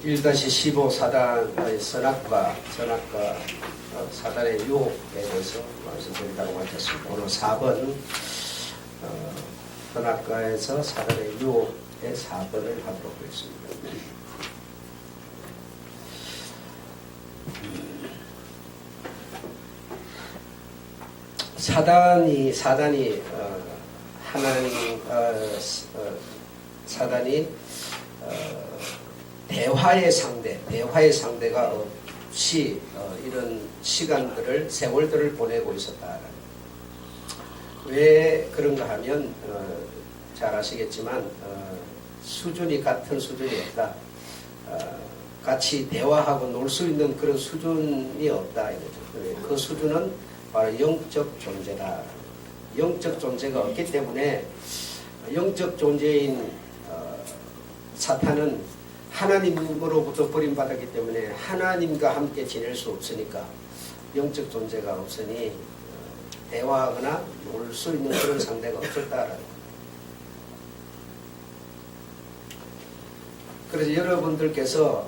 1-15 사단의 선악과 사단의 유혹에 대해서 말씀드린다고 마쳤습니다. 오늘 4번 선악과에서 사단의 유혹의 4번을 하도록 하겠습니다. 사단이 하나님 사단이 대화의 상대가 없이 이런 시간들을 세월들을 보내고 있었다. 왜 그런가 하면 잘 아시겠지만 수준이 같은 수준이 없다. 같이 대화하고 놀 수 있는 그런 수준이 없다. 그 수준은 바로 영적 존재다. 영적 존재가 없기 때문에 영적 존재인 사탄은 하나님으로부터 버림받았기 때문에 하나님과 함께 지낼 수 없으니까 영적 존재가 없으니 대화하거나 놀 수 있는 그런 상대가 없었다라는 거예요. 그래서 여러분들께서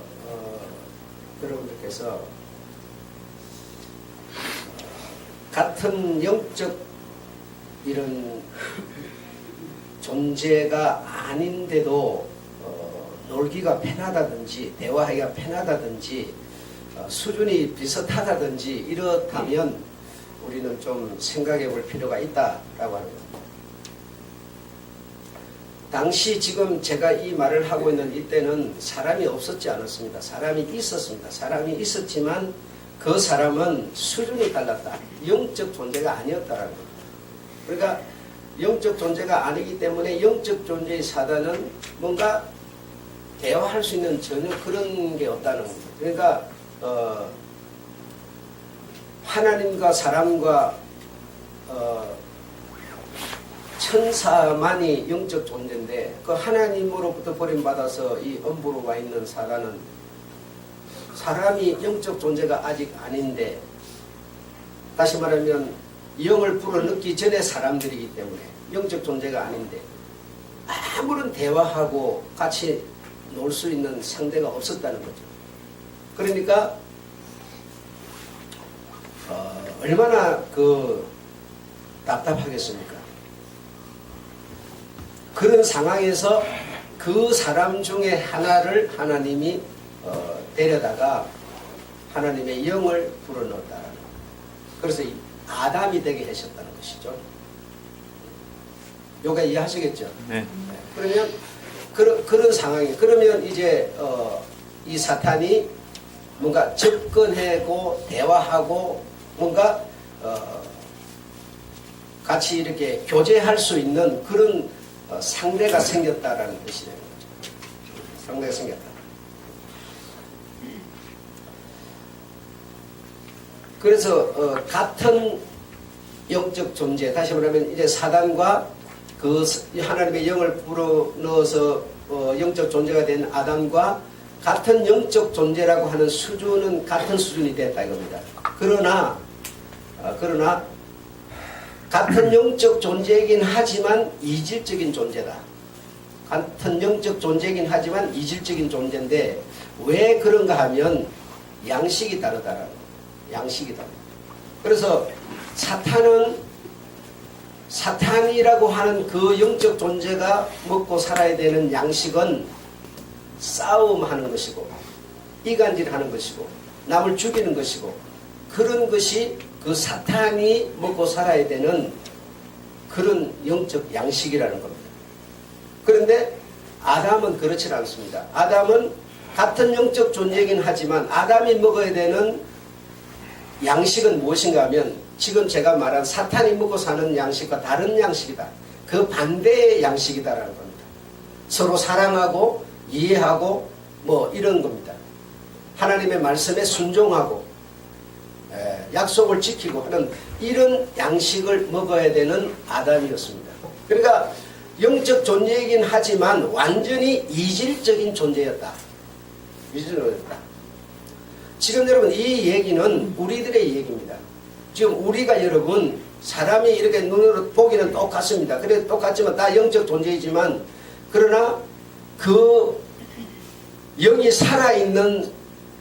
같은 영적 이런 존재가 아닌데도 놀기가 편하다든지 대화하기가 편하다든지 수준이 비슷하다든지 이렇다면 우리는 좀 생각해 볼 필요가 있다라고 하는 겁니다. 당시 지금 제가 이 말을 하고 있는 이때는 사람이 없었지 않았습니다. 사람이 있었습니다. 사람이 있었지만 그 사람은 수준이 달랐다. 영적 존재가 아니었다라는 겁니다. 그러니까 영적 존재가 아니기 때문에 영적 존재의 사단은 뭔가 대화할 수 있는 전혀 그런 게 없다는 겁니다. 그러니까 하나님과 사람과 천사만이 영적 존재인데 그 하나님으로부터 버림받아서 이 엄부로 와 있는 사단은 사람이 영적 존재가 아직 아닌데 다시 말하면 영을 불어넣기 전에 사람들이기 때문에 영적 존재가 아닌데 아무런 대화하고 같이 놀 수 있는 상대가 없었다는 거죠. 그러니까 얼마나 답답하겠습니까? 그런 상황에서 그 사람 중에 하나를 하나님이 데려다가 하나님의 영을 불어넣었다는 거예요. 그래서 아담이 되게 하셨다는 것이죠. 요가 이해하시겠죠? 네. 그러면 그런 상황이 그러면 이제 이 사탄이 뭔가 접근하고 대화하고 뭔가 같이 이렇게 교제할 수 있는 그런 상대가 생겼다라는 뜻이 되는 거죠. 상대가 생겼다. 그래서 같은 영적 존재, 다시 말하면 이제 사단과 그 하나님의 영을 불어넣어서 영적 존재가 된 아담과 같은 영적 존재라고 하는 수준은 같은 수준이 됐다 이겁니다. 그러나 같은 영적 존재이긴 하지만 이질적인 존재다. 같은 영적 존재이긴 하지만 이질적인 존재인데 왜 그런가 하면 양식이 다르다라는 거예요. 양식이 다르다. 그래서 사탄이라고 하는 그 영적 존재가 먹고 살아야 되는 양식은 싸움하는 것이고 이간질하는 것이고 남을 죽이는 것이고 그런 것이 그 사탄이 먹고 살아야 되는 그런 영적 양식이라는 겁니다. 그런데 아담은 그렇지 않습니다. 아담은 같은 영적 존재이긴 하지만 아담이 먹어야 되는 양식은 무엇인가 하면 지금 제가 말한 사탄이 먹고 사는 양식과 다른 양식이다. 그 반대의 양식이다라는 겁니다. 서로 사랑하고 이해하고 뭐 이런 겁니다. 하나님의 말씀에 순종하고 약속을 지키고 하는 이런 양식을 먹어야 되는 아담이었습니다. 그러니까 영적 존재이긴 하지만 완전히 이질적인 존재였다. 이질적이었다. 지금 여러분 이 얘기는 우리들의 얘기입니다. 지금 우리가 여러분 사람이 이렇게 눈으로 보기는 똑같습니다. 그래 똑같지만 다 영적 존재이지만 그러나 그 영이 살아있는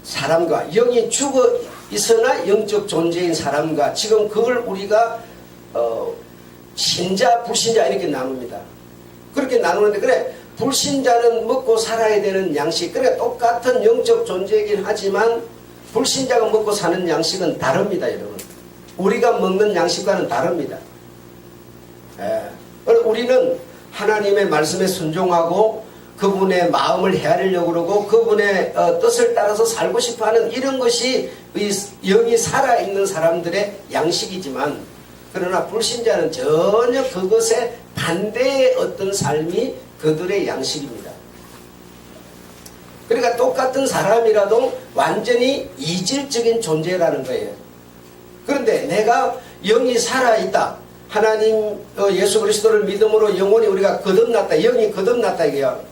사람과 영이 죽어 있으나 영적 존재인 사람과 지금 그걸 우리가 신자 불신자 이렇게 나눕니다. 그렇게 나누는데 그래 불신자는 먹고 살아야 되는 양식 그래 똑같은 영적 존재이긴 하지만 불신자가 먹고 사는 양식은 다릅니다. 여러분 우리가 먹는 양식과는 다릅니다. 우리는 하나님의 말씀에 순종하고 그분의 마음을 헤아리려고 그러고 그분의 뜻을 따라서 살고 싶어하는 이런 것이 영이 살아있는 사람들의 양식이지만 그러나 불신자는 전혀 그것에 반대의 어떤 삶이 그들의 양식입니다. 그러니까 똑같은 사람이라도 완전히 이질적인 존재라는 거예요. 그런데 내가 영이 살아있다. 하나님 예수 그리스도를 믿음으로 영혼이 우리가 거듭났다. 영이 거듭났다 이게요.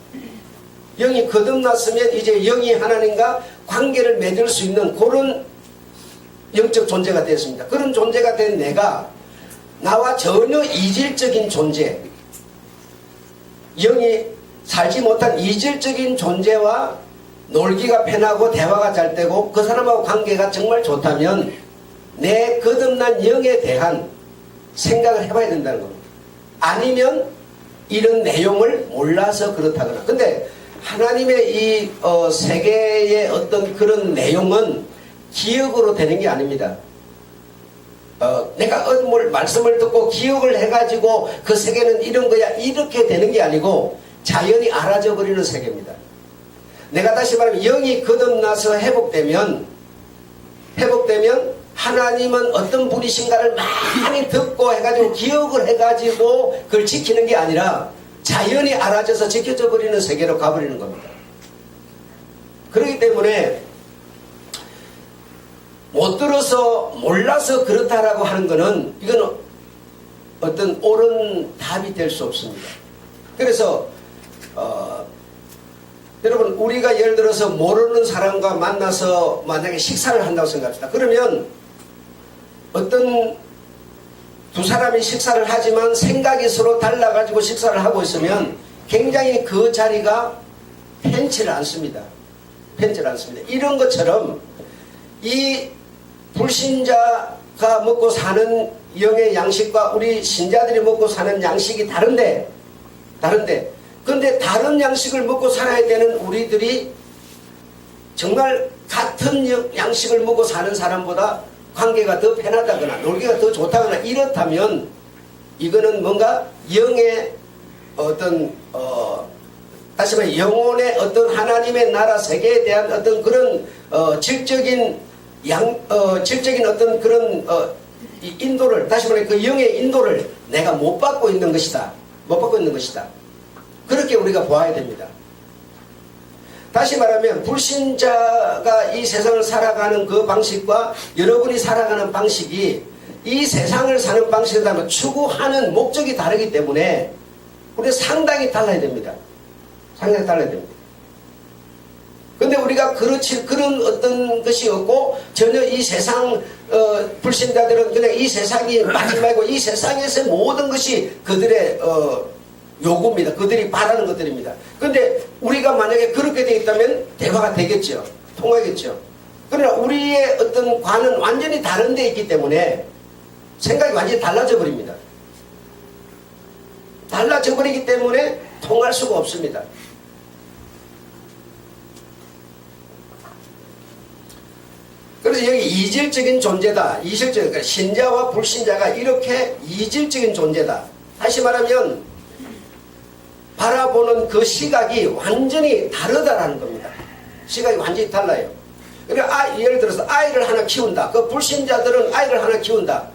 영이 거듭났으면 이제 영이 하나님과 관계를 맺을 수 있는 그런 영적 존재가 되었습니다. 그런 존재가 된 내가 나와 전혀 이질적인 존재, 영이 살지 못한 이질적인 존재와 놀기가 편하고 대화가 잘 되고 그 사람하고 관계가 정말 좋다면 내 거듭난 영에 대한 생각을 해봐야 된다는 겁니다. 아니면 이런 내용을 몰라서 그렇다거나. 근데 하나님의 이 세계의 어떤 그런 내용은 기억으로 되는 게 아닙니다. 내가 뭘 말씀을 듣고 기억을 해가지고 그 세계는 이런 거야 이렇게 되는 게 아니고 자연히 알아져 버리는 세계입니다. 내가 다시 말하면 영이 거듭나서 회복되면 하나님은 어떤 분이신가를 많이 듣고 해가지고 기억을 해가지고 그걸 지키는 게 아니라 자연히 알아져서 지켜져 버리는 세계로 가버리는 겁니다. 그렇기 때문에 못 들어서 몰라서 그렇다라고 하는 것은 이건 어떤 옳은 답이 될 수 없습니다. 그래서 여러분 우리가 예를 들어서 모르는 사람과 만나서 만약에 식사를 한다고 생각합시다. 그러면 어떤 두 사람이 식사를 하지만 생각이 서로 달라가지고 식사를 하고 있으면 굉장히 그 자리가 편치를 않습니다. 이런 것처럼 이 불신자가 먹고 사는 영의 양식과 우리 신자들이 먹고 사는 양식이 다른데 그런데 다른 양식을 먹고 살아야 되는 우리들이 정말 같은 양식을 먹고 사는 사람보다 관계가 더 편하다거나 놀기가 더 좋다거나 이렇다면 이거는 뭔가 영의 어떤 다시 말해 영혼의 어떤 하나님의 나라 세계에 대한 어떤 그런 질적인 어떤 그런 인도를 다시 말해 그 영의 인도를 내가 못 받고 있는 것이다. 그렇게 우리가 보아야 됩니다. 다시 말하면 불신자가 이 세상을 살아가는 그 방식과 여러분이 살아가는 방식이 이 세상을 사는 방식에 따라 추구하는 목적이 다르기 때문에 우리가 상당히 달라야 됩니다. 근데 우리가 그런 어떤 것이 없고 전혀 이 세상 불신자들은 그냥 이 세상이 마지막이고 이 세상에서 모든 것이 그들의 요구입니다. 그들이 바라는 것들입니다. 근데 우리가 만약에 그렇게 되어 있다면 대화가 되겠죠. 통하겠죠. 그러나 우리의 어떤 관은 완전히 다른 데 있기 때문에 생각이 완전히 달라져 버립니다. 달라져 버리기 때문에 통할 수가 없습니다. 그래서 여기 이질적인 존재다. 그러니까 신자와 불신자가 이렇게 이질적인 존재다. 다시 말하면 바라보는 그 시각이 완전히 다르다라는 겁니다. 시각이 완전히 달라요. 그러니까 예를 들어서 아이를 하나 키운다. 그 불신자들은 아이를 하나 키운다.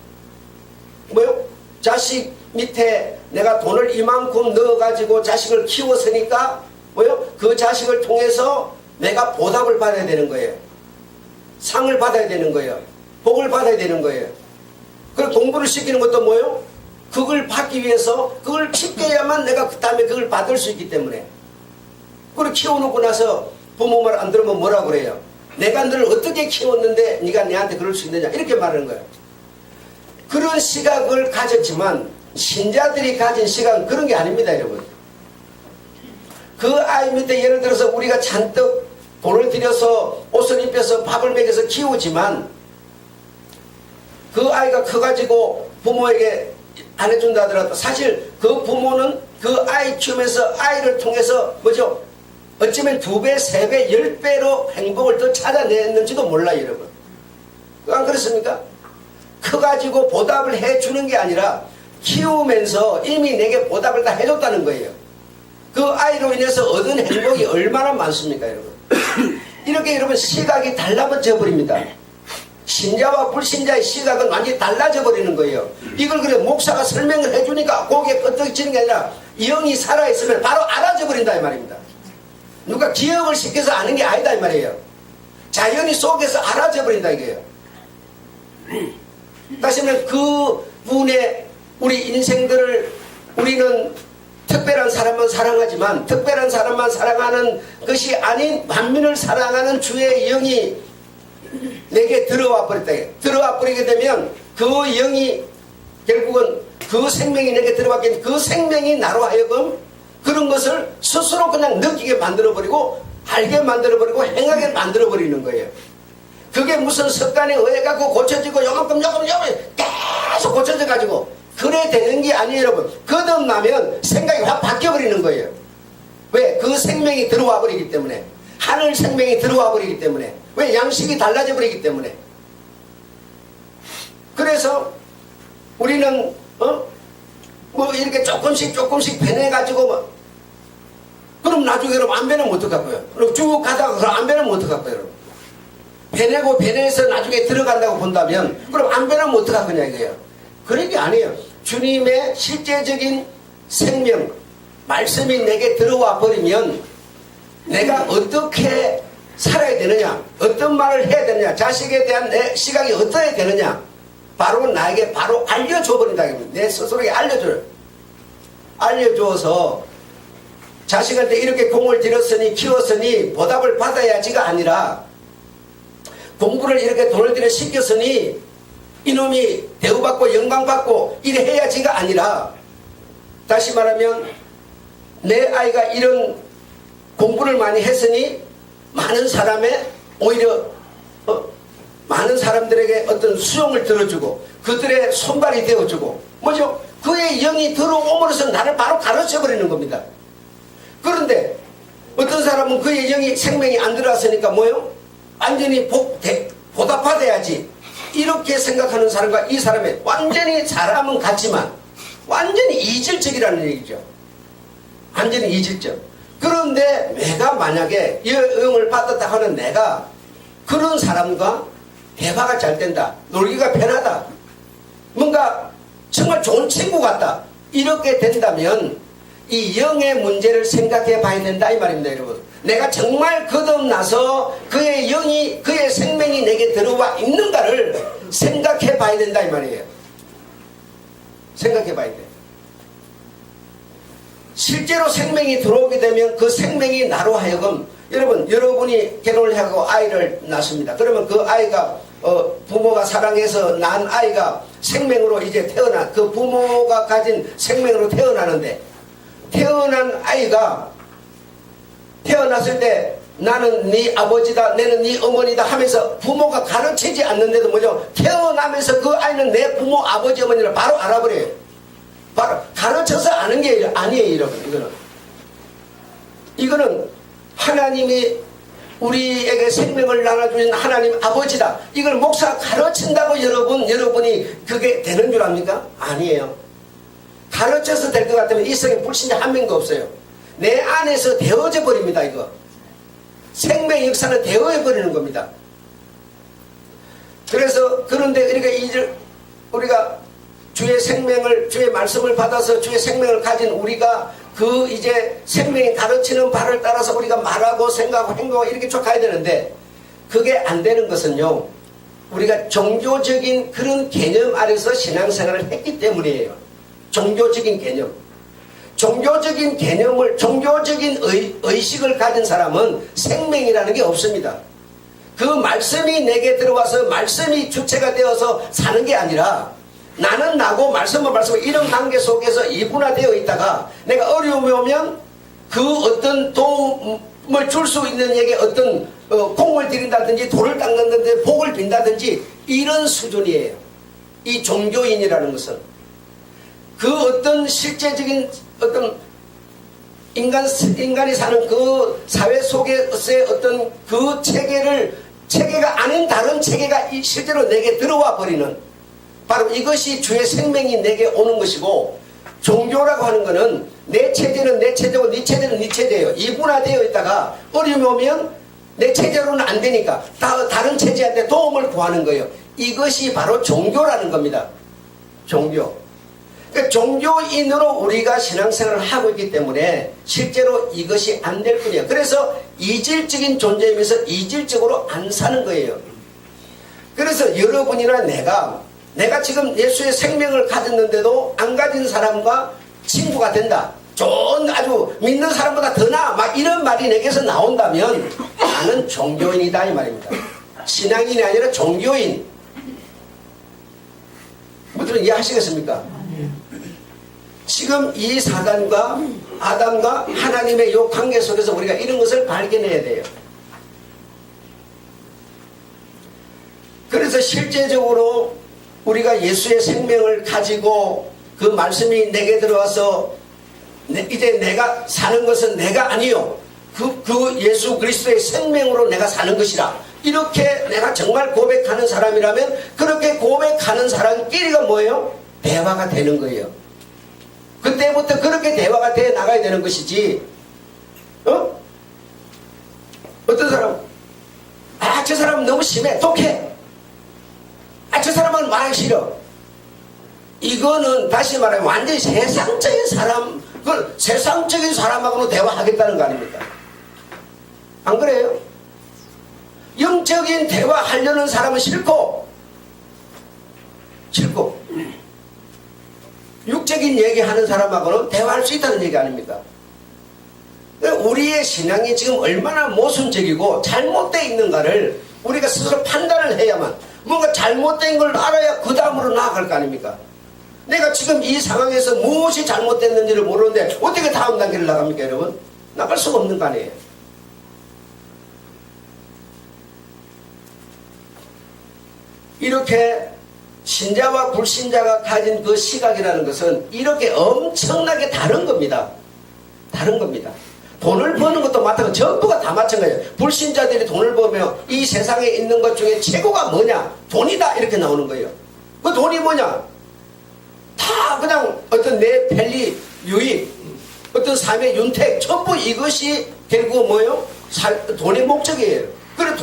뭐요? 자식 밑에 내가 돈을 이만큼 넣어가지고 자식을 키웠으니까 뭐요? 그 자식을 통해서 내가 보답을 받아야 되는 거예요. 상을 받아야 되는 거예요. 복을 받아야 되는 거예요. 그리고 공부를 시키는 것도 뭐요? 그걸 받기 위해서 그걸 시켜야만 내가 그 다음에 그걸 받을 수 있기 때문에. 그걸 키워놓고 나서 부모 말 안 들으면 뭐라고 그래요? 내가 너를 어떻게 키웠는데 네가 내한테 그럴 수 있느냐 이렇게 말하는 거예요. 그런 시각을 가졌지만 신자들이 가진 시각은 그런 게 아닙니다. 여러분. 그 아이 밑에 예를 들어서 우리가 잔뜩 돈을 들여서 옷을 입혀서 밥을 먹여서 키우지만 그 아이가 커가지고 부모에게 안 해준다 하더라도 사실 그 부모는 그 아이 키우면서 아이를 통해서 뭐죠? 어쩌면 2배, 3배, 10배로 행복을 더 찾아냈는지도 몰라요, 여러분. 안 그렇습니까? 커가지고 보답을 해주는 게 아니라 키우면서 이미 내게 보답을 다 해줬다는 거예요. 그 아이로 인해서 얻은 행복이 얼마나 많습니까, 여러분? 이렇게 여러분 시각이 달라져 버립니다. 신자와 불신자의 시각은 완전히 달라져 버리는 거예요. 이걸 그래 목사가 설명을 해주니까 고개 끄덕지는 게 아니라 영이 살아있으면 바로 알아져 버린다 이 말입니다. 누가 기억을 시켜서 아는 게 아니다 이 말이에요. 자연이 속에서 알아져 버린다 이거예요. 다시 말하면 그 분의 우리 인생들을 우리는 특별한 사람만 사랑하지만 특별한 사람만 사랑하는 것이 아닌 만민을 사랑하는 주의 영이 내게 들어와 버렸다. 들어와 버리게 되면 그 영이 결국은 그 생명이 내게 들어왔기 때문에 그 생명이 나로 하여금 그런 것을 스스로 그냥 느끼게 만들어버리고 알게 만들어버리고 행하게 만들어버리는 거예요. 그게 무슨 습관에 의해 갖고 고쳐지고 요만큼 계속 고쳐져 가지고 그래 되는 게 아니에요 여러분. 거듭나면 생각이 확 바뀌어버리는 거예요. 왜? 그 생명이 들어와 버리기 때문에. 하늘 생명이 들어와 버리기 때문에. 왜? 양식이 달라져 버리기 때문에. 그래서 우리는 뭐 이렇게 조금씩 변해가지고 그럼 나중에 여러분 안 변하면 어떡할까요? 그럼 쭉 가다가 그럼 안 변하면 어떡할까요 여러분? 변해서 나중에 들어간다고 본다면 그럼 안 변하면 어떡할 거냐 이거예요. 그런 게 아니에요. 주님의 실제적인 생명 말씀이 내게 들어와 버리면 내가 어떻게 살아야 되느냐, 어떤 말을 해야 되느냐, 자식에 대한 내 시각이 어떠해야 되느냐 바로 나에게 바로 알려줘 버린다. 내 스스로에게 알려줘요. 알려줘서 자식한테 이렇게 공을 들였으니 키웠으니 보답을 받아야지가 아니라 공부를 이렇게 돈을 들여 시켰으니 이놈이 대우받고 영광받고 이래 해야지가 아니라 다시 말하면 내 아이가 이런 공부를 많이 했으니 많은 사람의 오히려 많은 사람들에게 어떤 수용을 들어주고 그들의 손발이 되어주고 뭐죠? 그의 영이 들어옴으로써 나를 바로 가르쳐버리는 겁니다. 그런데 어떤 사람은 그의 영이 생명이 안 들어왔으니까 뭐요? 완전히 보답받아야지 이렇게 생각하는 사람과 이 사람의 완전히 사람은 같지만 완전히 이질적이라는 얘기죠. 완전히 이질적. 그런데 내가 만약에 이 영을 받았다 하는 내가 그런 사람과 대화가 잘 된다, 놀기가 편하다, 뭔가 정말 좋은 친구 같다 이렇게 된다면 이 영의 문제를 생각해 봐야 된다 이 말입니다 여러분. 내가 정말 거듭나서 그의 영이 그의 생명이 내게 들어와 있는가를 생각해 봐야 된다 이 말이에요. 생각해 봐야 돼. 실제로 생명이 들어오게 되면 그 생명이 나로 하여금 여러분이 결혼을 하고 아이를 낳습니다. 그러면 그 아이가 부모가 사랑해서 낳은 아이가 생명으로 이제 그 부모가 가진 생명으로 태어나는데 태어난 아이가 태어났을 때 나는 네 아버지다, 나는 네 어머니다 하면서 부모가 가르치지 않는데도 뭐죠? 태어나면서 그 아이는 내 부모, 아버지, 어머니를 바로 알아버려요. 바로 가르쳐서 아는 게 아니에요, 여러분. 이거는 하나님이 우리에게 생명을 나눠주신 하나님 아버지다. 이걸 목사가 가르친다고 여러분이 그게 되는 줄 압니까? 아니에요. 가르쳐서 될 것 같으면 이 세상에 불신자 한 명도 없어요. 내 안에서 되어져 버립니다. 이거 생명의 역사는 되어져 버리는 겁니다. 그래서 그런데 우리가 주의 생명을, 주의 말씀을 받아서 주의 생명을 가진 우리가 그 이제 생명이 가르치는 바를 따라서 우리가 말하고 생각하고 행동하고 이렇게 쭉 가야 되는데 그게 안 되는 것은요, 우리가 종교적인 그런 개념 아래서 신앙생활을 했기 때문이에요. 종교적인 개념. 종교적인 개념을, 종교적인 의식을 가진 사람은 생명이라는 게 없습니다. 그 말씀이 내게 들어와서 말씀이 주체가 되어서 사는 게 아니라 나는 나고 말씀은 이런 관계 속에서 이분화되어 있다가 내가 어려움이 오면 그 어떤 도움을 줄 수 있는 에게 어떤 공을 들인다든지 돈을 닦는다든지 복을 빈다든지 이런 수준이에요. 이 종교인이라는 것은 그 어떤 실제적인 어떤 인간이 사는 그 사회 속에서의 어떤 그 체계가 아닌 다른 체계가 실제로 내게 들어와 버리는 바로 이것이 주의 생명이 내게 오는 것이고, 종교라고 하는 것은 내 체제는 내 체제고 네 체제는 네 체제예요. 이분화되어 있다가 어려움이 오면 내 체제로는 안 되니까 다른 체제한테 도움을 구하는 거예요. 이것이 바로 종교라는 겁니다. 종교. 그러니까 종교인으로 우리가 신앙생활을 하고 있기 때문에 실제로 이것이 안 될 뿐이에요. 그래서 이질적인 존재이면서 이질적으로 안 사는 거예요. 그래서 여러분이나 내가 지금 예수의 생명을 가졌는데도 안 가진 사람과 친구가 된다. 좋은 아주 믿는 사람보다 더 나아. 막 이런 말이 내게서 나온다면 나는 종교인이다 이 말입니다. 신앙인이 아니라 종교인. 무슨 이해하시겠습니까? 지금 이 사단과 아담과 하나님의 이 관계 속에서 우리가 이런 것을 발견해야 돼요. 그래서 실제적으로 우리가 예수의 생명을 가지고 그 말씀이 내게 들어와서 이제 내가 사는 것은 내가 아니요 그 예수 그리스도의 생명으로 내가 사는 것이라, 이렇게 내가 정말 고백하는 사람이라면 그렇게 고백하는 사람끼리가 뭐예요? 대화가 되는 거예요. 그때부터 그렇게 대화가 돼 나가야 되는 것이지, 어떤 사람 저 사람은 너무 심해 독해, 저 사람은 말하기 싫어, 이거는 다시 말하면 완전히 세상적인 사람, 그 세상적인 사람하고는 대화하겠다는 거 아닙니까? 안 그래요? 영적인 대화하려는 사람은 싫고 육적인 얘기하는 사람하고는 대화할 수 있다는 얘기 아닙니까? 우리의 신앙이 지금 얼마나 모순적이고 잘못되어 있는가를 우리가 스스로 판단을 해야만, 뭔가 잘못된 걸 알아야 그 다음으로 나아갈 거 아닙니까? 내가 지금 이 상황에서 무엇이 잘못됐는지를 모르는데 어떻게 다음 단계를 나갑니까 여러분? 나갈 수가 없는 거 아니에요. 이렇게 신자와 불신자가 가진 그 시각이라는 것은 이렇게 엄청나게 다른 겁니다. 다른 겁니다. 돈을 버는 것도 마찬가지고 전부가 다 마찬가지예요. 불신자들이 돈을 벌면 이 세상에 있는 것 중에 최고가 뭐냐? 돈이다 이렇게 나오는 거예요. 그 돈이 뭐냐? 다 그냥 어떤 내 편리, 유익, 어떤 삶의 윤택, 전부 이것이 결국 뭐예요? 돈의 목적이에요. 그래서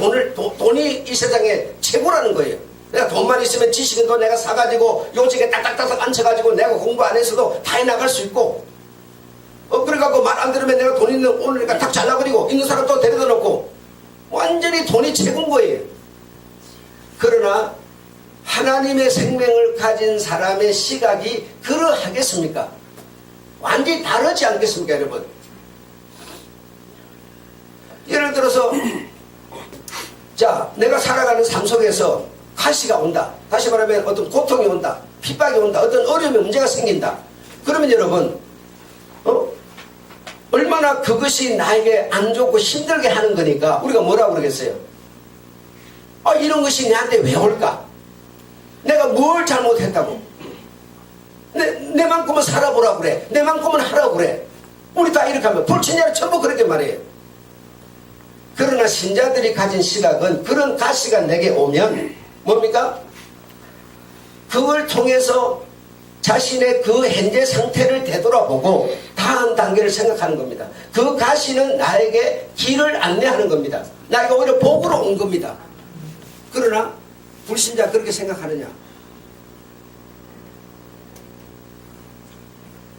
돈이 이 세상에 최고라는 거예요. 내가 돈만 있으면 지식은 또 내가 사가지고 요직에 딱딱딱딱 앉혀가지고 내가 공부 안 했어도 다 해나갈 수 있고, 그래갖고 말 안 들으면 내가 돈 있는 오늘니까 딱 잘라버리고 있는 사람 또 데려다 놓고 완전히 돈이 최고인 거예요. 그러나 하나님의 생명을 가진 사람의 시각이 그러하겠습니까? 완전히 다르지 않겠습니까 여러분? 예를 들어서 자, 내가 살아가는 삶 속에서 가시가 온다, 다시 말하면 어떤 고통이 온다, 핍박이 온다, 어떤 어려움이 문제가 생긴다. 그러면 여러분 얼마나 그것이 나에게 안 좋고 힘들게 하는 거니까 우리가 뭐라고 그러겠어요? 이런 것이 내한테 왜 올까? 내가 뭘 잘못했다고? 내만큼은 살아보라고 그래, 내만큼은 하라고 그래. 우리 다 이렇게 하면 불신자는 전부 그렇게 말해요. 그러나 신자들이 가진 시각은 그런 가시가 내게 오면 뭡니까? 그걸 통해서 자신의 그 현재 상태를 되돌아보고 다음 단계를 생각하는 겁니다. 그 가시는 나에게 길을 안내하는 겁니다. 나에게 오히려 복으로 온 겁니다. 그러나 불신자 그렇게 생각하느냐?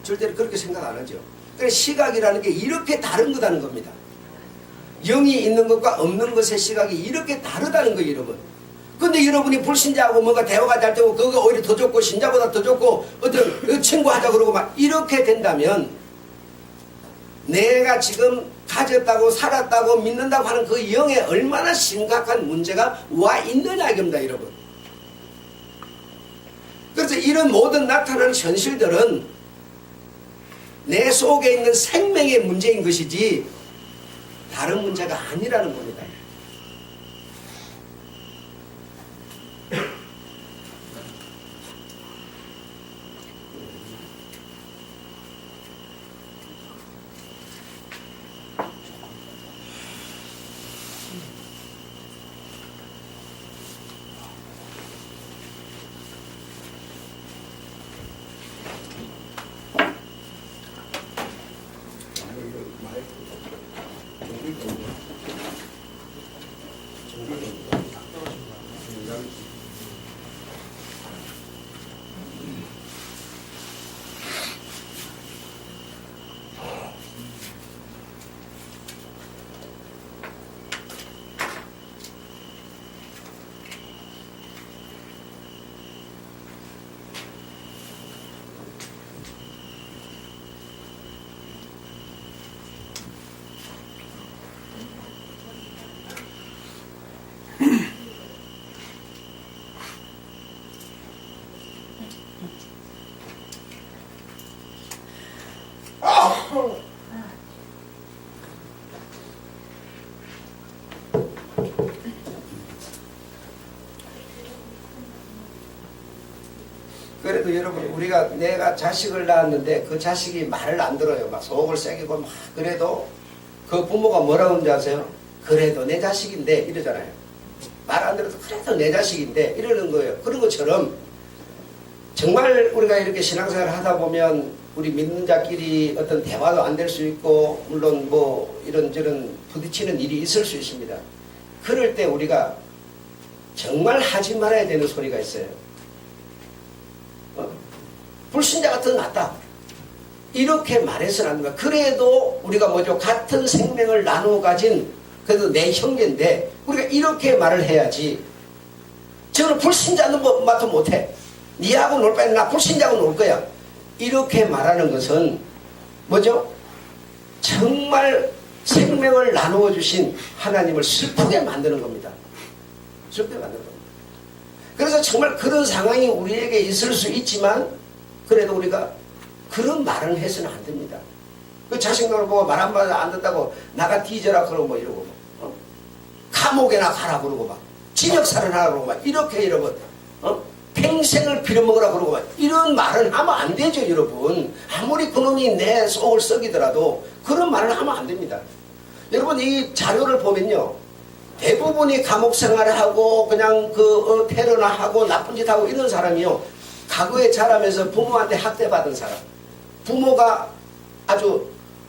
절대로 그렇게 생각 안 하죠. 그래서 시각이라는 게 이렇게 다른 거다는 겁니다. 영이 있는 것과 없는 것의 시각이 이렇게 다르다는 거예요 여러분. 근데 여러분이 불신자하고 뭔가 대화가 잘 되고 그거 오히려 더 좋고 신자보다 더 좋고 어떤 친구하자 그러고 막 이렇게 된다면 내가 지금 가졌다고 살았다고 믿는다고 하는 그 영에 얼마나 심각한 문제가 와 있느냐 이겁니다 여러분. 그래서 이런 모든 나타나는 현실들은 내 속에 있는 생명의 문제인 것이지 다른 문제가 아니라는 겁니다. 그래도 여러분 우리가 내가 자식을 낳았는데 그 자식이 말을 안 들어요. 막 속을 새기고 막 그래도 그 부모가 뭐라고 하는지 아세요? 그래도 내 자식인데 이러잖아요. 말 안 들어도 그래도 내 자식인데 이러는 거예요. 그런 것처럼 정말 우리가 이렇게 신앙생활을 하다 보면 우리 믿는 자끼리 어떤 대화도 안 될 수 있고 물론 뭐 이런저런 부딪히는 일이 있을 수 있습니다. 그럴 때 우리가 정말 하지 말아야 되는 소리가 있어요. 불신자 같은 낫다. 이렇게 말해서는 안 됩니다. 그래도 우리가 뭐죠? 같은 생명을 나누어 가진 그래도 내 형제인데 우리가 이렇게 말을 해야지. 저는 불신자는 뭐 맛도 못해. 니하고 놀 바에는 나 불신자하고 놀 거야. 이렇게 말하는 것은 뭐죠? 정말 생명을 나누어 주신 하나님을 슬프게 만드는 겁니다. 슬프게 만드는 겁니다. 그래서 정말 그런 상황이 우리에게 있을 수 있지만 그래도 우리가 그런 말을 해서는 안 됩니다. 그 자식들 보고 말 한마디 안 듣다고 나가 뒤져라 그러고 뭐 이러고 감옥에나 가라 그러고 막 징역살인하라 그러고 막 이렇게 여러분 평생을 빌어먹으라 그러고 막 이런 말을 하면 안 되죠 여러분. 아무리 그놈이 내 속을 썩이더라도 그런 말을 하면 안 됩니다. 여러분 이 자료를 보면요 대부분이 감옥 생활을 하고 그냥 테러나 하고 나쁜 짓 하고 이런 사람이요 과거에 자라면서 부모한테 학대받은 사람, 부모가 아주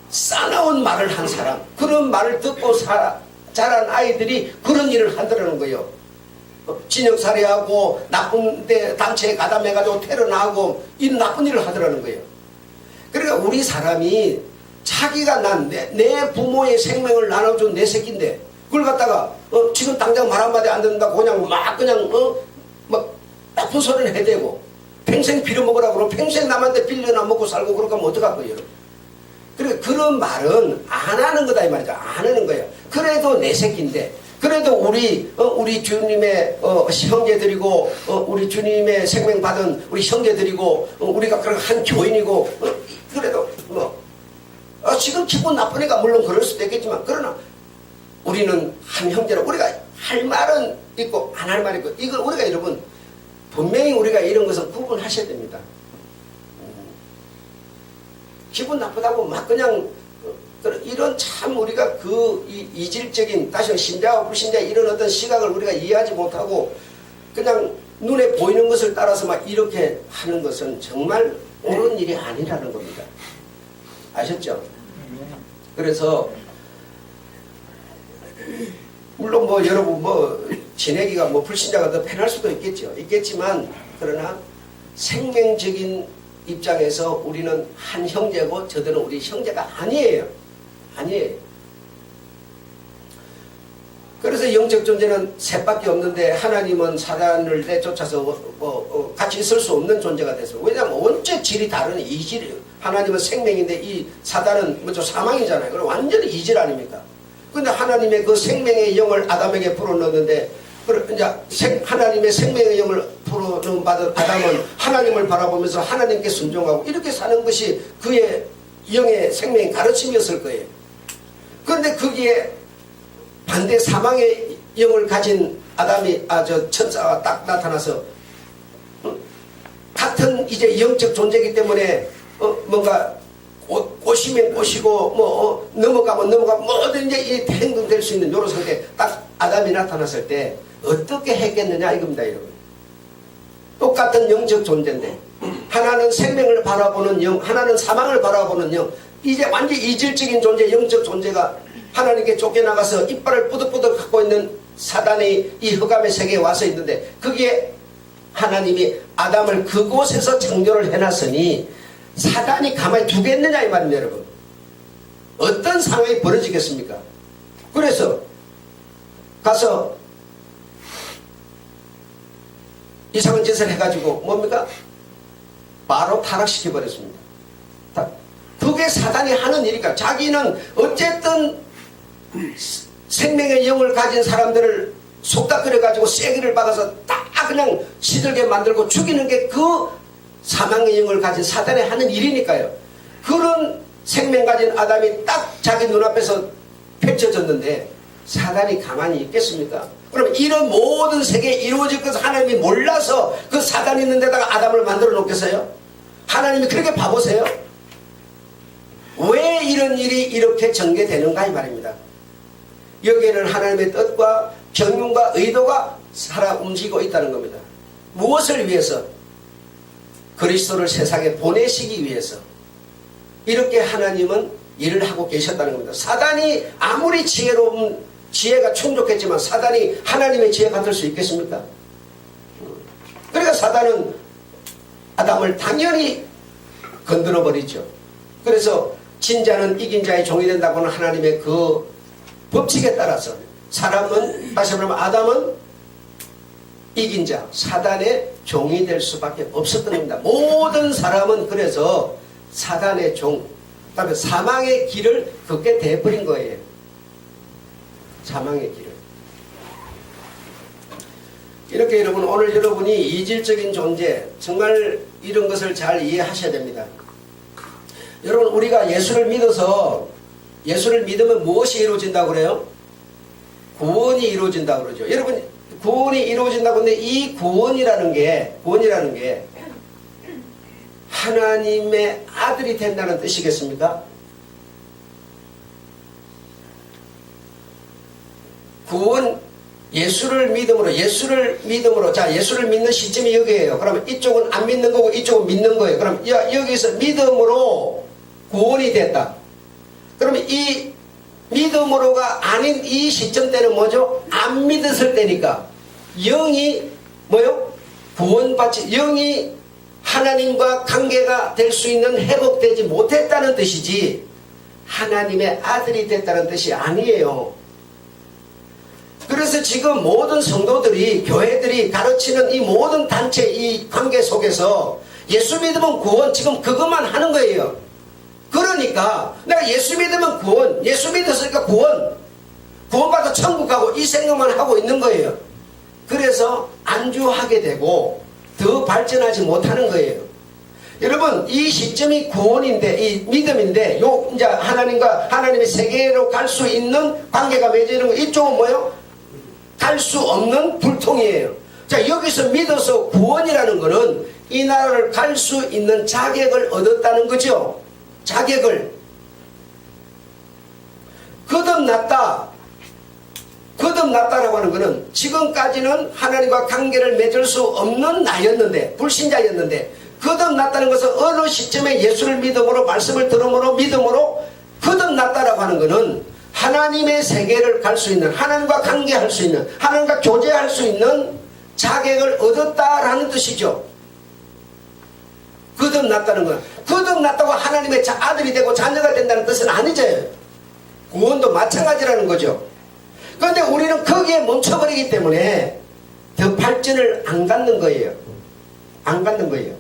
싸나운 말을 한 사람, 그런 말을 듣고 자란 아이들이 그런 일을 하더라는 거예요. 진역살이하고 나쁜 데 단체에 가담해가지고 테러나 하고 이런 나쁜 일을 하더라는 거예요. 그러니까 우리 사람이 자기가 난 내 부모의 생명을 나눠준 내 새끼인데 그걸 갖다가 지금 당장 말 한마디 안 듣는다고 그냥 막 나쁜 소리를 해대고 평생 빌어먹으라고 그러고 평생 남한테 빌려나 먹고 살고 그렇게 하면 어떡할 거예요 여러분. 그러니까 그런 말은 안 하는 거다 이 말이죠. 안 하는 거예요. 그래도 내 새끼인데 그래도 우리 주님의 형제들이고 우리 주님의 생명 받은 우리 형제들이고 우리가 그런 한 교인이고 그래도 지금 기분 나쁘니까 물론 그럴 수도 있겠지만 그러나 우리는 한 형제라 우리가 할 말은 있고 안 할 말이 있고 이걸 우리가 여러분 분명히 우리가 이런 것은 구분하셔야 됩니다. 기분 나쁘다고 막 그냥 이런 참 우리가 이질적인 다시 신자와 불신자 이런 어떤 시각을 우리가 이해하지 못하고 그냥 눈에 보이는 것을 따라서 막 이렇게 하는 것은 정말 옳은 일이 아니라는 겁니다. 아셨죠? 그래서 물론 여러분 지내기가 불신자가 더 편할 수도 있겠지만 그러나 생명적인 입장에서 우리는 한 형제고 저들은 우리 형제가 아니에요. 그래서 영적 존재는 셋밖에 없는데 하나님은 사단을 내쫓아서 같이 있을 수 없는 존재가 됐습니다. 왜냐하면 원체 질이 다른 이질이에요. 하나님은 생명인데 이 사단은 사망이잖아요. 그럼 완전히 이질 아닙니까? 근데 하나님의 그 생명의 영을 아담에게 불어넣었는데 이제 하나님의 생명의 영을 불어넣은 받은 아담은 하나님을 바라보면서 하나님께 순종하고 이렇게 사는 것이 그의 영의 생명의 가르침이었을 거예요. 그런데 거기에 반대 사망의 영을 가진 아담이 천사가 딱 나타나서 같은 이제 영적 존재이기 때문에 뭔가 꼬시면 꼬시고 넘어가면 뭐든 이제 이 행동될 수 있는 이런 상태 딱 아담이 나타났을 때 어떻게 했겠느냐 이겁니다 여러분. 똑같은 영적 존재인데 하나는 생명을 바라보는 영, 하나는 사망을 바라보는 영. 이제 완전 이질적인 존재, 영적 존재가 하나님께 쫓겨나가서 이빨을 뿌덕뿌덕 갖고 있는 사단이 이 흑암의 세계에 와서 있는데 거기에 하나님이 아담을 그곳에서 창조를 해놨으니 사단이 가만히 두겠느냐 이 말입니다 여러분. 어떤 상황이 벌어지겠습니까? 그래서 가서 이상한 짓을 해가지고 뭡니까? 바로 타락시켜 버렸습니다. 그게 사단이 하는 일이니까 자기는 어쨌든 생명의 영을 가진 사람들을 속닥거려가지고 쐐기를 박아서 딱 그냥 시들게 만들고 죽이는 게 그 사망의 영을 가진 사단이 하는 일이니까요. 그런 생명 가진 아담이 딱 자기 눈앞에서 펼쳐졌는데 사단이 가만히 있겠습니까? 그럼 이런 모든 세계에 이루어질 것을 하나님이 몰라서 그 사단이 있는 데다가 아담을 만들어 놓겠어요? 하나님이 그렇게 바보세요? 왜 이런 일이 이렇게 전개되는가 이 말입니다. 여기에는 하나님의 뜻과 경륜과 의도가 살아 움직이고 있다는 겁니다. 무엇을 위해서? 그리스도를 세상에 보내시기 위해서 이렇게 하나님은 일을 하고 계셨다는 겁니다. 사단이 아무리 지혜가 충족했지만 사단이 하나님의 지혜 같을 수 있겠습니까? 그러니까 사단은 아담을 당연히 건드려 버리죠. 그래서 진자는 이긴 자의 종이 된다고는 하나님의 그 법칙에 따라서 사람은, 다시 말하면 아담은 이긴 자, 사단의 종이 될 수밖에 없었던 겁니다. 모든 사람은 그래서 사단의 종, 그다음에 사망의 길을 걷게 돼버린 거예요. 사망의 길을. 이렇게 여러분, 오늘 여러분이 이질적인 존재, 정말 이런 것을 잘 이해하셔야 됩니다. 여러분, 우리가 예수를 믿어서, 예수를 믿으면 무엇이 이루어진다고 그래요? 구원이 이루어진다고 그러죠. 여러분, 구원이 이루어진다고 하는데 이 구원이라는 게 하나님의 아들이 된다는 뜻이겠습니까? 구원, 예수를 믿음으로, 자, 예수를 믿는 시점이 여기에요. 그러면 이쪽은 안 믿는 거고 이쪽은 믿는 거예요. 그럼 여기서 믿음으로 구원이 됐다. 그러면 이 믿음으로가 아닌 이 시점 때는 뭐죠? 안 믿었을 때니까 영이 뭐요? 구원받지, 영이 하나님과 관계가 될 수 있는 회복되지 못했다는 뜻이지 하나님의 아들이 됐다는 뜻이 아니에요. 그래서 지금 모든 성도들이, 교회들이 가르치는 이 모든 단체, 이 관계 속에서 예수 믿으면 구원, 지금 그것만 하는 거예요. 그러니까 내가 예수 믿으면 구원, 예수 믿었으니까 구원받아 천국 가고 이 생각만 하고 있는 거예요. 그래서 안주하게 되고 더 발전하지 못하는 거예요. 여러분, 이 시점이 구원인데, 이 믿음인데, 이제 하나님과 하나님의 세계로 갈 수 있는 관계가 맺어지는 거, 이쪽은 뭐예요? 갈 수 없는 불통이에요. 자, 여기서 믿어서 구원이라는 거는 이 나라를 갈 수 있는 자격을 얻었다는 거죠. 자격을. 거듭났다라고 하는 것은 지금까지는 하나님과 관계를 맺을 수 없는 나였는데, 불신자였는데, 거듭났다는 것은 어느 시점에 예수를 믿음으로, 말씀을 들음으로, 믿음으로 거듭났다라고 하는 것은 하나님의 세계를 갈 수 있는, 하나님과 관계할 수 있는, 하나님과 교제할 수 있는 자격을 얻었다라는 뜻이죠. 거듭났다는 건, 거듭났다고 하나님의 아들이 되고 자녀가 된다는 뜻은 아니죠. 구원도 마찬가지라는 거죠. 그런데 우리는 거기에 멈춰버리기 때문에 더 발전을 안 갖는 거예요. 안 갖는 거예요.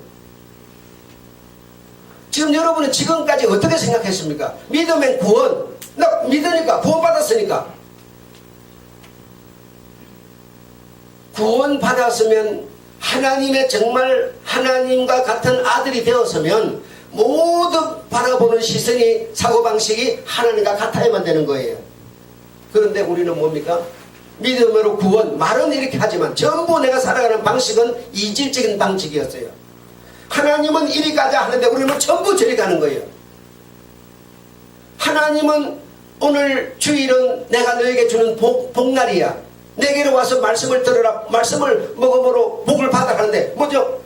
지금 여러분은 지금까지 어떻게 생각했습니까? 믿으면 구원, 나 믿으니까, 구원받았으니까. 구원받았으면 하나님의 정말 하나님과 같은 아들이 되었으면 모두 바라보는 시선이, 사고방식이 하나님과 같아야만 되는 거예요. 그런데 우리는 뭡니까? 믿음으로 구원, 말은 이렇게 하지만 전부 내가 살아가는 방식은 이질적인 방식이었어요. 하나님은 이리 가자 하는데 우리는 전부 저리 가는 거예요. 하나님은 오늘 주일은 내가 너에게 주는 복날이야. 내게로 와서 말씀을 들으라. 말씀을 먹음으로 복을 받아 하는데 뭐죠?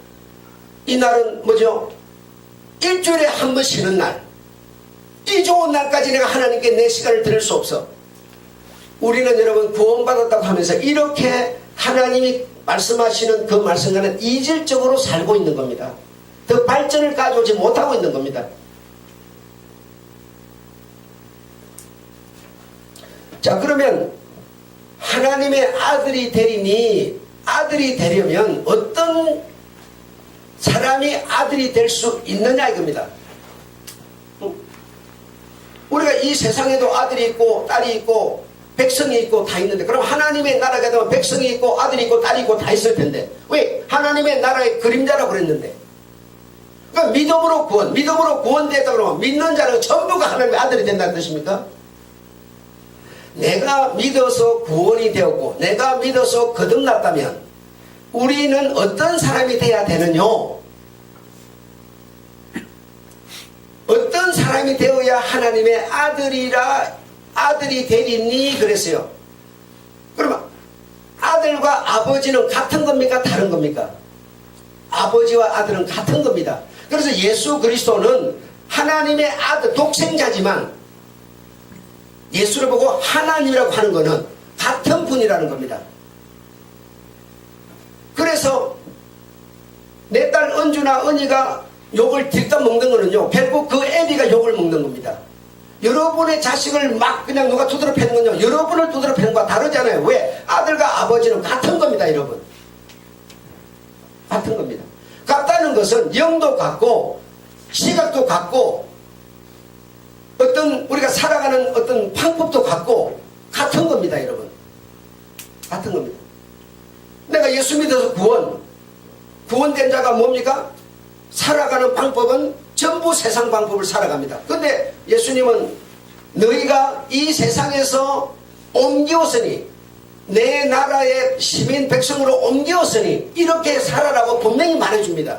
이 날은 뭐죠? 일주일에 한 번 쉬는 날. 이 좋은 날까지 내가 하나님께 내 시간을 드릴 수 없어. 우리는 여러분 구원받았다고 하면서 이렇게 하나님이 말씀하시는 그 말씀과는 이질적으로 살고 있는 겁니다. 더 발전을 가져오지 못하고 있는 겁니다. 자, 그러면 하나님의 아들이 되리니, 아들이 되려면 어떤 사람이 아들이 될 수 있느냐 이겁니다. 우리가 이 세상에도 아들이 있고 딸이 있고 백성이 있고 다 있는데, 그럼 하나님의 나라가 되면 백성이 있고 아들이 있고 딸이 있고 다 있을 텐데 왜 하나님의 나라의 그림자라고 그랬는데, 그러니까 믿음으로 구원됐다 그러면 믿는 자는 전부가 하나님의 아들이 된다는 뜻입니까? 내가 믿어서 구원이 되었고 내가 믿어서 거듭났다면 우리는 어떤 사람이 돼야 되느뇨? 어떤 사람이 되어야 하나님의 아들이 되리니 그랬어요. 그러면 아들과 아버지는 같은 겁니까? 다른 겁니까? 아버지와 아들은 같은 겁니다. 그래서 예수 그리스도는 하나님의 아들, 독생자지만 예수를 보고 하나님이라고 하는 것은 같은 분이라는 겁니다. 그래서 내 딸 은주나 은희가 욕을 들떠 먹는 거는요, 결국 그 애비가 욕을 먹는 겁니다. 여러분의 자식을 막 그냥 누가 두드러 패는 건요, 여러분을 두드러 패는 것과 다르잖아요. 왜? 아들과 아버지는 같은 겁니다, 여러분. 같은 겁니다. 같다는 것은 영도 같고 시각도 같고 어떤 우리가 살아가는 어떤 방법도 같고 같은 겁니다, 여러분. 같은 겁니다. 내가 예수 믿어서 구원된 자가 뭡니까? 살아가는 방법은 전부 세상 방법을 살아갑니다. 근데 예수님은 너희가 이 세상에서 옮겨왔으니 내 나라의 시민 백성으로 옮겨왔으니 이렇게 살아라고 분명히 말해줍니다.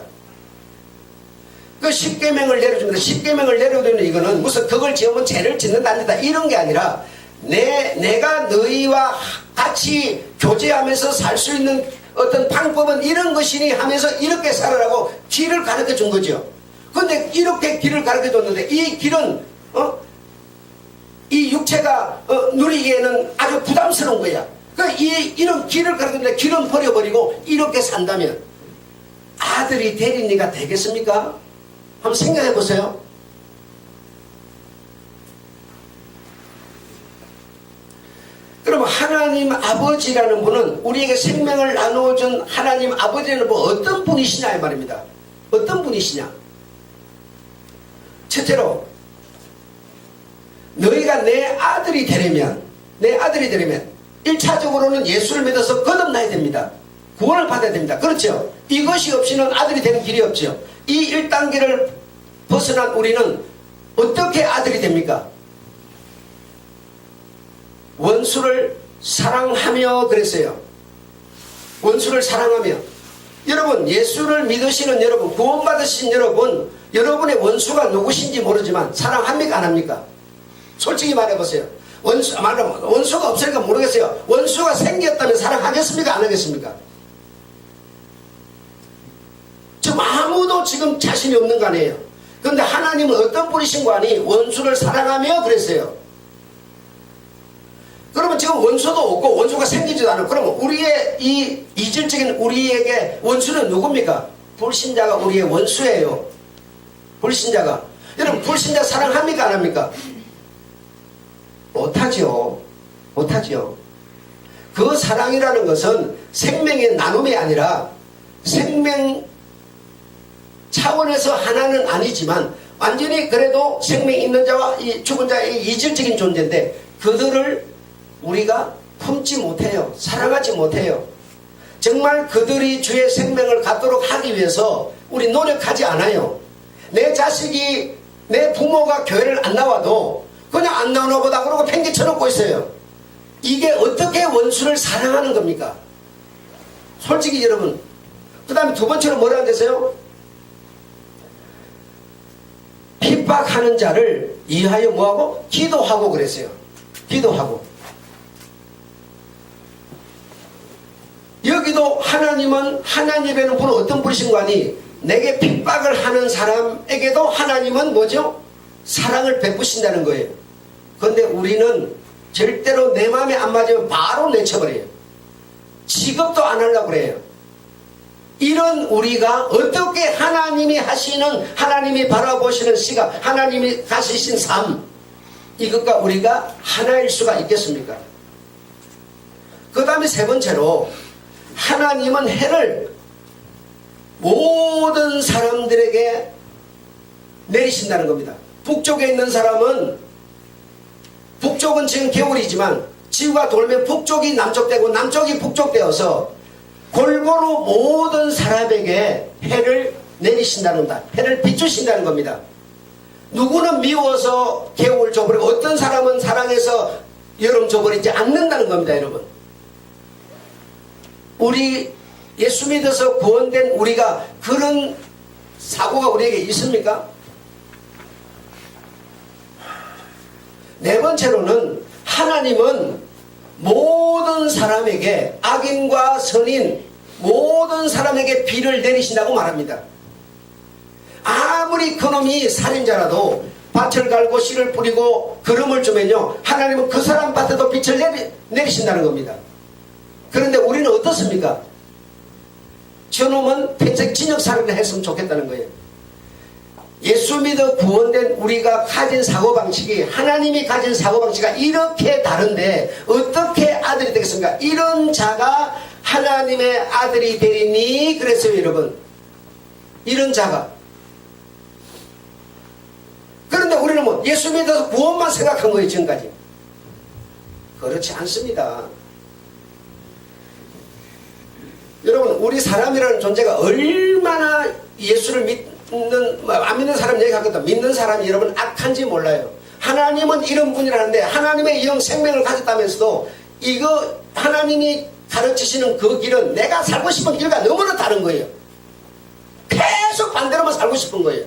그 십계명을 내려줍니다. 십계명을 내려주는 이거는 무슨 그걸 지으면 죄를 짓는다 이런 게 아니라 내가 너희와 같이 교제하면서 살 수 있는 어떤 방법은 이런 것이니 하면서 이렇게 살아라고 길을 가르쳐 준 거죠. 그런데 이렇게 길을 가르쳐 줬는데 이 길은 이 육체가 누리기에는 아주 부담스러운 거야. 그러니까 이런 길을 가르쳤는데 길은 버려버리고 이렇게 산다면 아들이 대리니가 되겠습니까? 한번 생각해 보세요. 그러면 하나님 아버지라는 분은 우리에게 생명을 나누어준 하나님 아버지라는 분은 어떤 분이시냐 이 말입니다. 어떤 분이시냐? 첫째로 너희가 내 아들이 되려면 1차적으로는 예수를 믿어서 거듭나야 됩니다. 구원을 받아야 됩니다. 그렇죠? 이것이 없이는 아들이 되는 길이 없죠. 이 1단계를 벗어난 우리는 어떻게 아들이 됩니까? 원수를 사랑하며 그랬어요. 원수를 사랑하며. 여러분, 예수를 믿으시는 여러분, 구원받으신 여러분, 여러분의 원수가 누구신지 모르지만 사랑합니까? 안 합니까? 솔직히 말해보세요. 원수가 없으니까 모르겠어요. 원수가 생겼다면 사랑하겠습니까? 안 하겠습니까? 지금 아무도 지금 자신이 없는 거 아니에요. 그런데 하나님은 어떤 분이신 거 아니? 원수를 사랑하며 그랬어요. 그러면 지금 원수도 없고 원수가 생기지도 않아요. 그러면 우리의 이 이질적인 우리에게 원수는 누굽니까? 불신자가 우리의 원수예요. 불신자가. 여러분, 불신자 사랑합니까? 안 합니까? 못하죠. 못하죠. 그 사랑이라는 것은 생명의 나눔이 아니라 생명 차원에서 하나는 아니지만 완전히 그래도 생명 있는 자와 이 죽은 자의 이질적인 존재인데 그들을 우리가 품지 못해요. 사랑하지 못해요. 정말 그들이 주의 생명을 갖도록 하기 위해서 우리 노력하지 않아요. 내 자식이 내 부모가 교회를 안 나와도 그냥 안 나오나 보다 그러고 팽개쳐놓고 있어요. 이게 어떻게 원수를 사랑하는 겁니까? 솔직히 여러분. 그 다음에 두 번째로 뭐라고 했어요? 핍박하는 자를 이해하여 뭐하고? 기도하고 그랬어요. 기도하고. 여기도 하나님이라는 분은 어떤 분이신 거 아니? 내게 핍박을 하는 사람에게도 하나님은 뭐죠? 사랑을 베푸신다는 거예요. 그런데 우리는 절대로 내 마음에 안 맞으면 바로 내쳐버려요. 지급도 안 하려고 그래요. 이런 우리가 어떻게 하나님이 하시는, 하나님이 바라보시는 시각, 하나님이 가지신 삶, 이것과 우리가 하나일 수가 있겠습니까? 그 다음에 세 번째로 하나님은 해를 모든 사람들에게 내리신다는 겁니다. 북쪽에 있는 사람은, 북쪽은 지금 겨울이지만 지구가 돌면 북쪽이 남쪽 되고 남쪽이 북쪽 되어서 골고루 모든 사람에게 해를 내리신다는 겁니다. 해를 비추신다는 겁니다. 누구는 미워서 계곡을 줘버리고 어떤 사람은 사랑해서 여름 줘버리지 않는다는 겁니다. 여러분, 우리 예수 믿어서 구원된 우리가 그런 사고가 우리에게 있습니까? 네 번째로는 하나님은 모든 사람에게, 악인과 선인 모든 사람에게 비를 내리신다고 말합니다. 아무리 그놈이 살인자라도 밭을 갈고 씨를 뿌리고 거름을 주면요, 하나님은 그 사람 밭에도 빛을 내리신다는 겁니다. 그런데 우리는 어떻습니까? 저놈은 평생 징역살이를 했으면 좋겠다는 거예요. 예수 믿어 구원된 우리가 가진 사고방식이, 하나님이 가진 사고방식이 이렇게 다른데 어떻게 아들이 되겠습니까? 이런 자가 하나님의 아들이 되리니 그랬어요. 여러분, 이런 자가. 그런데 우리는 뭐 예수 믿어서 구원만 생각한 거예요. 지금까지. 그렇지 않습니다. 여러분, 우리 사람이라는 존재가 얼마나 예수를 안 믿는 사람 얘기하거든. 믿는 사람이 여러분 악한지 몰라요. 하나님은 이런 분이라는데 하나님의 영 생명을 가졌다면서도 이거 하나님이 가르치시는 그 길은 내가 살고 싶은 길과 너무나 다른 거예요. 계속 반대로만 살고 싶은 거예요.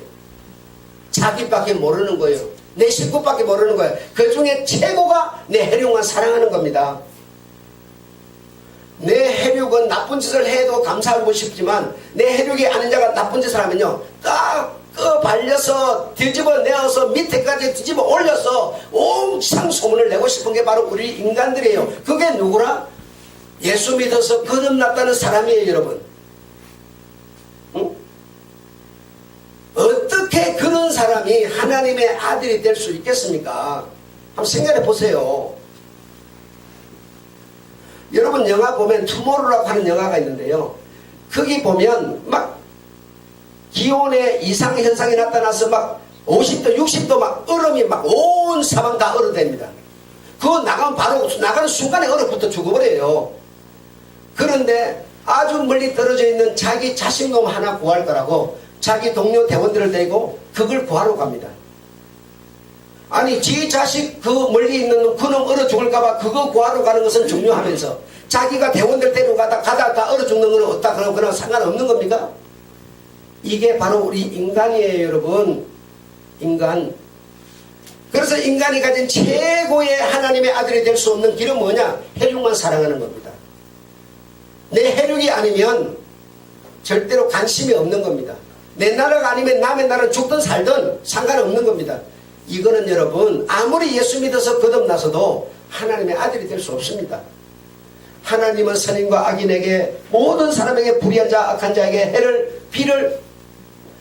자기밖에 모르는 거예요. 내 식구밖에 모르는 거예요. 그 중에 최고가 내 혈육만 사랑하는 겁니다. 내 혈육은 나쁜 짓을 해도 감사하고 싶지만 내 혈육이 아닌 자가 나쁜 짓을 하면요, 딱 발려서 뒤집어내어서 밑에까지 뒤집어 올려서 옹창 소문을 내고 싶은 게 바로 우리 인간들이에요. 그게 누구라? 예수 믿어서 거듭났다는 사람이에요. 여러분, 응? 어떻게 그런 사람이 하나님의 아들이 될 수 있겠습니까? 한번 생각해 보세요. 여러분, 영화 보면 투모로우라고 하는 영화가 있는데요, 거기 보면 막 기온의 이상현상이 나타나서 막 50도 60도 막 얼음이 막 온 사방 다 얼어댑니다. 그거 나가면 바로 나가는 순간에 얼어붙어 죽어버려요. 그런데 아주 멀리 떨어져 있는 자기 자식놈 하나 구할 거라고 자기 동료 대원들을 데리고 그걸 구하러 갑니다. 아니, 지 자식 그 멀리 있는 놈, 그놈 얼어 죽을까봐 그거 구하러 가는 것은 중요하면서 자기가 대원들 데려가다 다 얼어 죽는 건 없다 그러면 상관없는 겁니까? 이게 바로 우리 인간이에요. 여러분, 인간. 그래서 인간이 가진 최고의 하나님의 아들이 될 수 없는 길은 뭐냐? 혈육만 사랑하는 겁니다. 내 혈육이 아니면 절대로 관심이 없는 겁니다. 내 나라가 아니면 남의 나라는 죽든 살든 상관없는 겁니다. 이거는 여러분, 아무리 예수 믿어서 거듭나서도 하나님의 아들이 될 수 없습니다. 하나님은 선인과 악인에게, 모든 사람에게, 불의한 자 악한 자에게 해를 비를,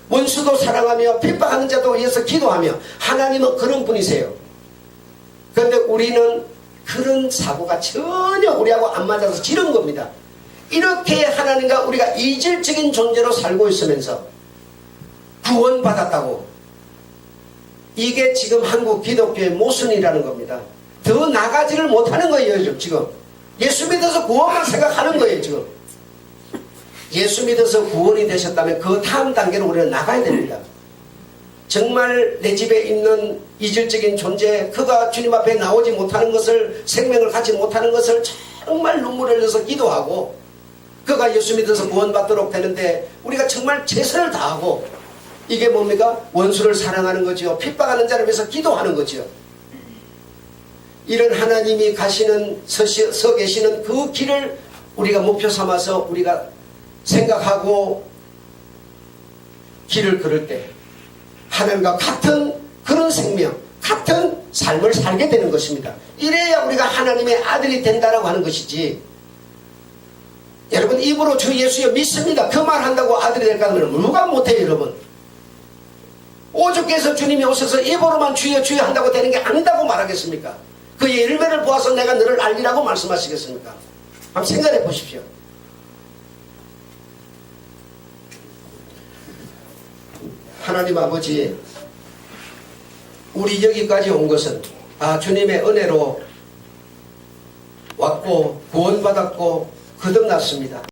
원수도 사랑하며 핍박하는 자도 위해서 기도하며, 하나님은 그런 분이세요. 그런데 우리는 그런 사고가 전혀 우리하고 안 맞아서 지른 겁니다. 이렇게 하나님과 우리가 이질적인 존재로 살고 있으면서 구원받았다고, 이게 지금 한국 기독교의 모순이라는 겁니다. 더 나가지를 못하는 거예요. 지금 예수 믿어서 구원만 생각하는 거예요. 지금 예수 믿어서 구원이 되셨다면 그 다음 단계로 우리는 나가야 됩니다. 정말 내 집에 있는 이질적인 존재, 그가 주님 앞에 나오지 못하는 것을, 생명을 갖지 못하는 것을 정말 눈물을 흘려서 기도하고, 그가 예수 믿어서 구원받도록 되는데 우리가 정말 최선을 다하고, 이게 뭡니까? 원수를 사랑하는 거지요. 핍박하는 자를 위해서 기도하는 거지요. 이런 하나님이 가시는, 서 계시는 그 길을 우리가 목표 삼아서 우리가 생각하고 길을 걸을 때 하나님과 같은 그런 생명, 같은 삶을 살게 되는 것입니다. 이래야 우리가 하나님의 아들이 된다라고 하는 것이지, 여러분 입으로 주 예수여 믿습니다, 그 말 한다고 아들이 될까 하면 누가 못해요. 여러분, 오죽해서 주님이 오셔서 입으로만 주여 주여 한다고 되는 게 아니다고 말하겠습니까? 그의 열매를 보아서 내가 너를 알리라고 말씀하시겠습니까? 한번 생각해 보십시오. 하나님 아버지, 우리 여기까지 온 것은 주님의 은혜로 왔고 구원받았고 거듭났습니다.